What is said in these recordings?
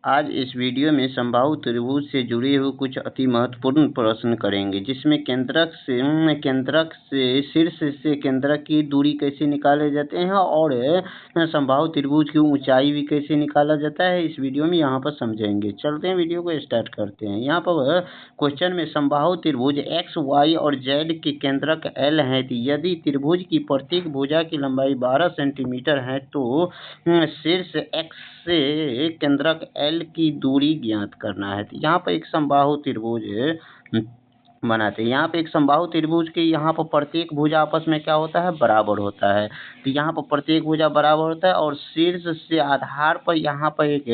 आज इस वीडियो में समबाहु त्रिभुज से जुड़े हुए कुछ अति महत्वपूर्ण प्रश्न करेंगे, जिसमें केंद्रक से शीर्ष से केंद्रक की दूरी कैसे निकाले जाते हैं और समबाहु त्रिभुज की ऊंचाई भी कैसे निकाला जाता है, इस वीडियो में यहाँ पर समझेंगे। चलते हैं, वीडियो को स्टार्ट करते हैं। यहाँ पर क्वेश्चन में समबाहु त्रिभुज एक्स, वाई और जेड के केंद्रक एल है। यदि त्रिभुज की प्रत्येक भुजा की लंबाई 12 सेंटीमीटर है तो शीर्ष एक्स से केंद्रक एल की दूरी ज्ञात करना है। तो यहाँ पर एक समबाहु त्रिभुज बनाते हैं। यहाँ पे एक समबाहु त्रिभुज के यहाँ पर प्रत्येक भुजा आपस में क्या होता है, बराबर होता है। तो यहाँ पर प्रत्येक भुजा बराबर होता है और शीर्ष से आधार पर यहाँ पर एक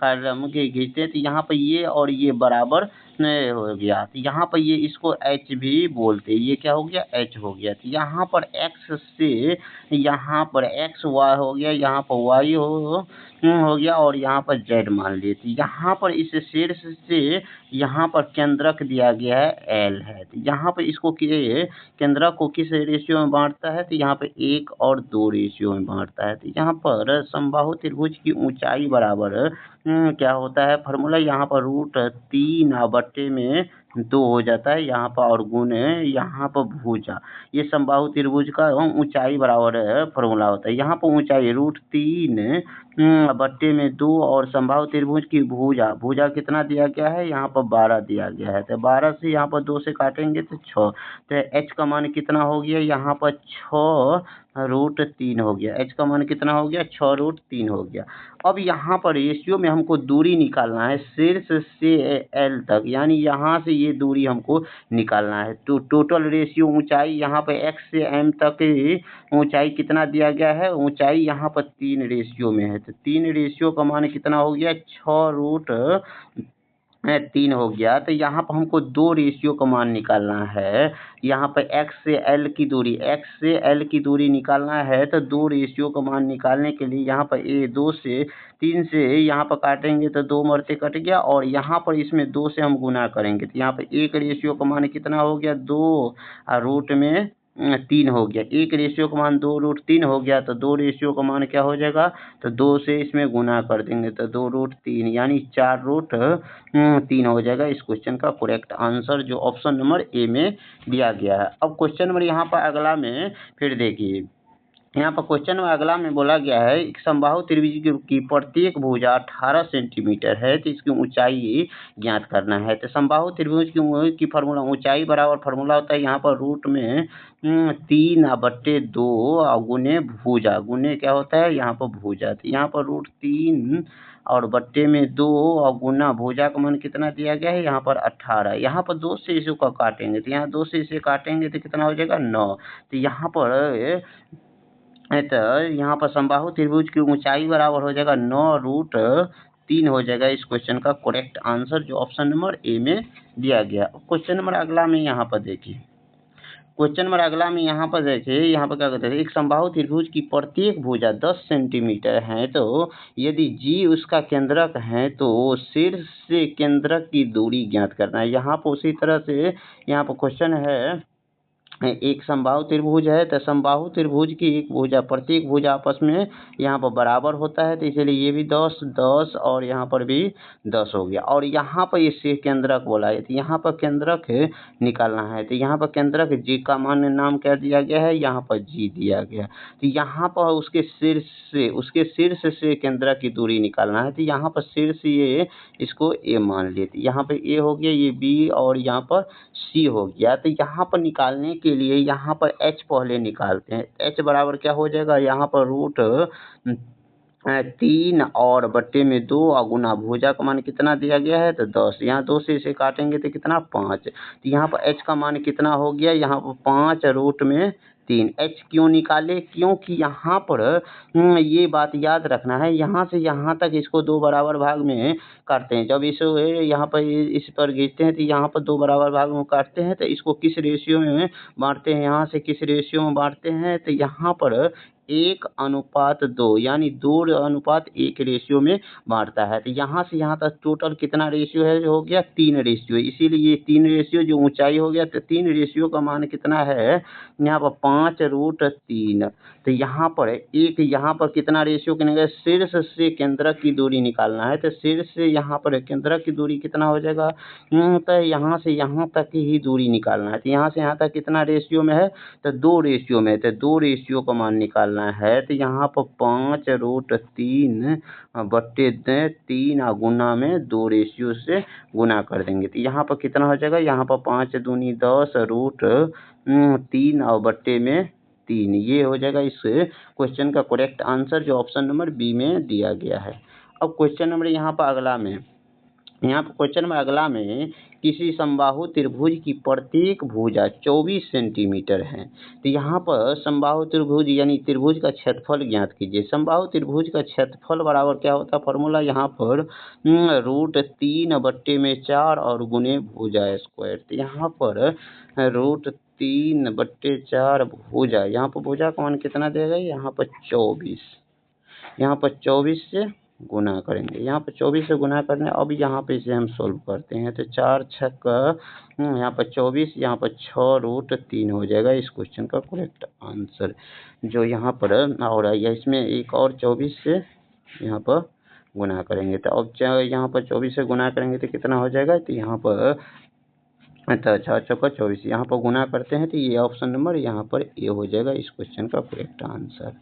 कार्यक्रम के खींचते हैं। तो यहाँ पर ये और ये बराबर हो गया। तो यहाँ पर ये इसको एच भी बोलते हैं। ये क्या हो गया, एच हो गया। तो यहाँ पर एक्स से यहाँ पर एक्स वाई हो गया, यहाँ पर वाई हो गया और यहाँ पर जेड मान लिए। तो यहाँ पर इस शीर्ष से यहाँ पर केंद्रक दिया गया है एल है। तो यहाँ पर इसको केंद्रक को किस रेशियो में बांटता है, तो यहाँ पर 1 और 2 रेशियो में बांटता है। तो यहाँ पर समबाहु त्रिभुज की ऊंचाई बराबर क्या होता है, फार्मूला यहाँ पर √3/2 हो जाता है यहाँ पर, और गुण यहाँ पर भुजा, ये समबाहु त्रिभुज का ऊंचाई बराबर फार्मूला होता है। यहाँ पर ऊंचाई √3/2 और समबाहु त्रिभुज की भुजा कितना दिया गया है, यहाँ पर 12 दिया गया है। तो 12 से यहाँ पर 2 से काटेंगे तो 6। तो एच का मान कितना हो गया, यहाँ पर 6√3 हो गया। एच का मान कितना हो गया, 6√3 हो गया। अब यहाँ पर रेशियो में हमको दूरी निकालना है शीर्ष से एल तक, यानी यहाँ से ये दूरी हमको निकालना है। तो टोटल रेशियो ऊंचाई यहाँ पर एक्स से एम तक ऊंचाई कितना दिया गया है, ऊंचाई यहाँ पर 3 रेशियो में है। तो 3 रेशियो का मान कितना हो गया, 6√3 हो गया। तो यहाँ पर हमको 2 रेशियो का मान निकालना है। यहाँ पर एक्स से एल की दूरी निकालना है। तो 2 रेशियो का मान निकालने के लिए यहाँ पर 2 से 3 से यहाँ पर काटेंगे तो 2 मरते कट गया, और यहाँ पर इसमें 2 से हम गुना करेंगे तो यहाँ पर 1 रेशियो का मान कितना हो गया, 2√3 हो गया। 1 रेशियो का मान 2√3 हो गया। तो 2 रेशियो का मान क्या हो जाएगा, तो 2 से इसमें गुना कर देंगे तो 2√3 यानी 4√3 हो जाएगा। इस क्वेश्चन का करेक्ट आंसर जो ऑप्शन नंबर ए में दिया गया है। अब क्वेश्चन नंबर यहाँ पर अगला में फिर देखिए, यहाँ पर क्वेश्चन में अगला में बोला गया है एक समबाहु त्रिभुज की प्रत्येक भुजा 18 सेंटीमीटर है, तो इसकी ऊंचाई ज्ञात करना है। तो समबाहु त्रिभुज की फार्मूला ऊंचाई बराबर फार्मूला होता है यहाँ पर रूट में 3/2 गुने भुजा, गुने क्या होता है यहाँ पर भुजा। तो यहाँ पर √3 और बट्टे में 2 और गुना भुजा का मान कितना दिया गया है, यहाँ पर 18। यहाँ पर 2 से इसे काटेंगे तो यहाँ 2 से इसे काटेंगे तो कितना हो जाएगा, 9। तो यहाँ पर समबाहु त्रिभुज की ऊंचाई बराबर हो जाएगा 9√3 हो जाएगा। इस क्वेश्चन का करेक्ट आंसर जो ऑप्शन नंबर ए में दिया गया। क्वेश्चन नंबर अगला में यहाँ पर देखिए, यहाँ पर क्या कहते हैं, एक समबाहु त्रिभुज की प्रत्येक भुजा 10 सेंटीमीटर है। तो यदि जी उसका केंद्रक है तो शीर्ष से केंद्रक की दूरी ज्ञात करना है। यहाँ पर उसी तरह से यहाँ पर क्वेश्चन है एक समबाहु त्रिभुज है, तो समबाहु त्रिभुज की एक भुजा प्रत्येक भुजा आपस में यहाँ पर बराबर होता है। तो इसलिए ये भी 10 10 और यहाँ पर भी 10 हो गया। और यहाँ पर इससे केंद्रक बोला है, तो यहाँ पर केंद्रक निकालना है। तो यहाँ पर केंद्रक जी का मान नाम क्या दिया गया है, यहाँ पर जी दिया गया। तो यहाँ पर उसके शीर्ष से केंद्रक की दूरी निकालना है। तो यहाँ पर शीर्ष ये इसको ए मान लिए, तो यहाँ पर ए हो गया, ये बी और यहाँ पर सी हो गया। तो यहाँ पर निकालने के लिए यहाँ पर एच पहले निकालते हैं। एच बराबर क्या हो जाएगा, यहाँ पर √3 और बट्टे में 2 और गुना भुजा का मान कितना दिया गया है, तो 10। यहाँ 2 से इसे काटेंगे तो कितना, 5। तो यहाँ पर एच का मान कितना हो गया, यहाँ पर 5√3। एच क्यों निकाले, क्योंकि यहाँ पर ये बात याद रखना है, यहाँ से यहाँ तक इसको 2 बराबर भाग में काटते हैं। जब इसे यहाँ पर इस पर खींचते हैं तो यहाँ पर 2 बराबर भाग में काटते हैं। तो इसको किस रेशियो में बांटते हैं, यहाँ से किस रेशियो में बांटते हैं, तो यहाँ पर 1:2 यानी 2:1 रेशियो में बांटता है। तो यहाँ से यहाँ तक टोटल कितना रेशियो है, जो हो गया 3 रेशियो। इसीलिए ये 3 रेशियो जो ऊंचाई हो गया, तो 3 रेशियो का मान कितना है यहाँ पर 5√3। तो यहाँ पर यहाँ पर कितना रेशियो करेंगे, शीर्ष से केंद्रक की दूरी निकालना है। तो शीर्ष से यहाँ पर केंद्रक की दूरी कितना हो जाएगा, तो यहाँ से यहाँ तक ही दूरी निकालना है। तो यहाँ से यहाँ तक कितना रेशियो में है, तो 2 रेशियो में। तो 2 रेशियो का मान निकालना है। तो यहाँ पर 5√3 बट्टे 3 गुना में 2 रेशियो से गुना कर देंगे। तो यहाँ पर कितना हो जाएगा, यहाँ पर 5 दूनी 10 √3 और बट्टे में 3। ये हो जाएगा इस क्वेश्चन का करेक्ट आंसर, जो ऑप्शन नंबर बी में दिया गया है। अब क्वेश्चन नंबर यहाँ पर अगला में, किसी समबाहु त्रिभुज की प्रत्येक भुजा 24 सेंटीमीटर है। तो यहाँ पर समबाहु त्रिभुज यानी त्रिभुज का क्षेत्रफल ज्ञात कीजिए। समबाहु त्रिभुज का क्षेत्रफल बराबर क्या होता है, फॉर्मूला यहाँ पर √3/4 और गुने भुजा स्क्वायर। तो यहाँ पर √3/4 भुजा, यहाँ पर भुजा का मान कितना देगा, यहाँ पर 24, यहाँ पर 24 से गुना करेंगे, यहाँ पर 24 से गुना करने। अब यहाँ पे इसे हम सोल्व करते हैं। तो 4 छक यहाँ पर 24, यहाँ पर 6√3 हो जाएगा इस क्वेश्चन का करेक्ट आंसर, जो यहाँ पर और इसमें एक और 24 से यहाँ पर गुना करेंगे। तो अब यहाँ पर 24 से गुना करेंगे तो कितना हो जाएगा, तो यहाँ पर 6 चौका 24, यहाँ पर गुना करते हैं। तो ये ऑप्शन नंबर यहाँ पर ए हो जाएगा इस क्वेश्चन का करेक्ट आंसर।